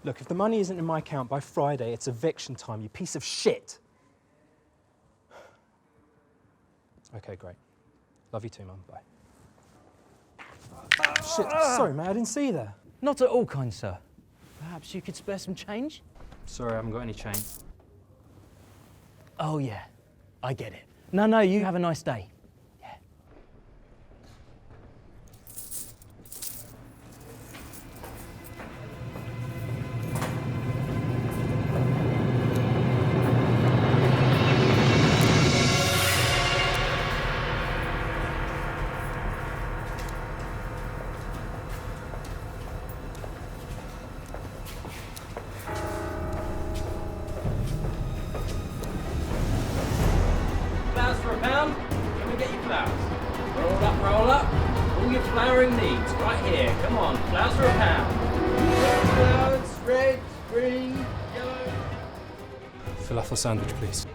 Look, if the money isn't in my account by Friday, it's eviction time, you piece of shit. Okay, great. Love you too, Mum. Bye. Shit, sorry, mate, I didn't see you there. Not at all, kind sir. Perhaps you could spare some change? Sorry, I haven't got any change. Oh, yeah. I get it. No, you have a nice day. Yeah. Flowers for a pound? Let me get you flowers. Roll up, roll up. All your flowering needs right here. Come on, flowers for a pound. Flowers, red, green, yellow. Falafel sandwich, please.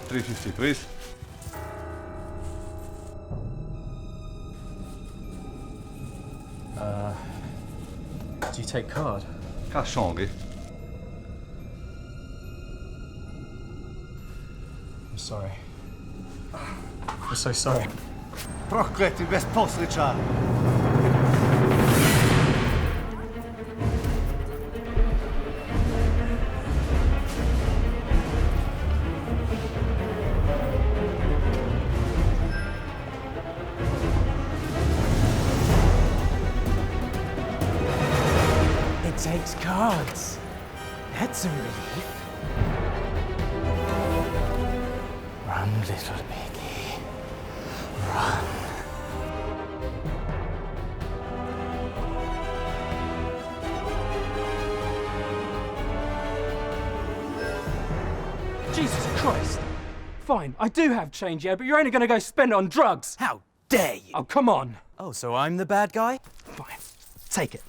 $3.50, please. Do you take card? Cash only. I'm sorry. I'm so sorry. Prochlet, i best post, Richard. It takes cards. That's a relief. Run, little piggy. Run. Jesus Christ! Fine, I do have change, yeah, but you're only gonna go spend it on drugs! How dare you? Oh, come on! Oh, so I'm the bad guy? Fine, take it.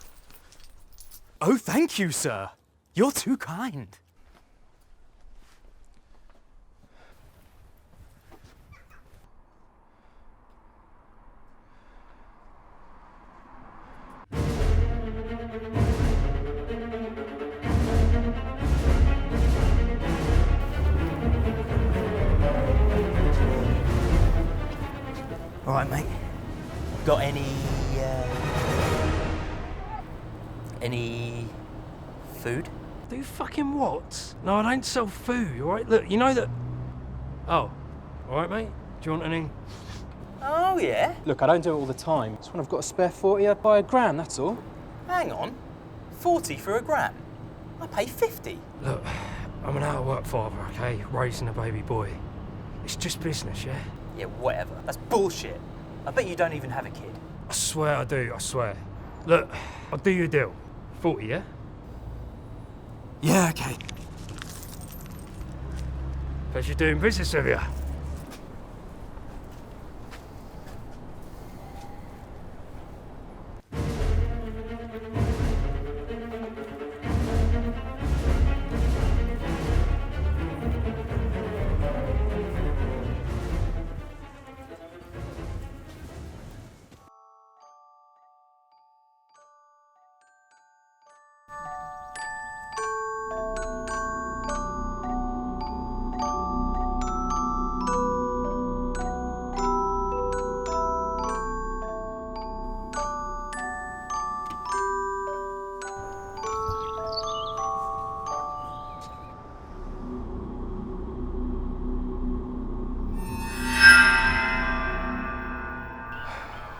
Oh, thank you, sir. You're too kind. All right, mate. Got any food? Do fucking what? No, I don't sell food, all right? Look, you know that... Oh, all right, mate? Do you want any... Oh, yeah? Look, I don't do it all the time. Just when I've got a spare 40, I'd buy a gram, that's all. Hang on. 40 for a gram? I pay 50. Look, I'm an out-of-work father, okay? Raising a baby boy. It's just business, yeah? Yeah, whatever. That's bullshit. I bet you don't even have a kid. I swear I do, I swear. Look, I'll do you a deal. 40, yeah? Yeah, okay. Pleasure doing business with you.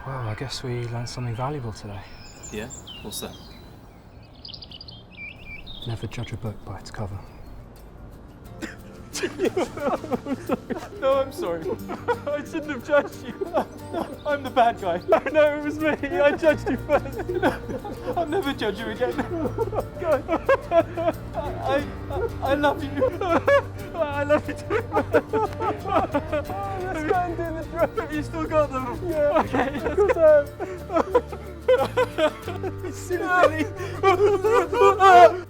Well, I guess we learned something valuable today. Yeah? What's that? Never judge a book by its cover. No, I'm sorry. I shouldn't have judged you. I'm the bad guy. No, it was me. I judged you first. I'll never judge you again. God. I love you. I love you too. Let's go and do the drugs. Have you still got them? Yeah. Okay, let's go. Silly Billy.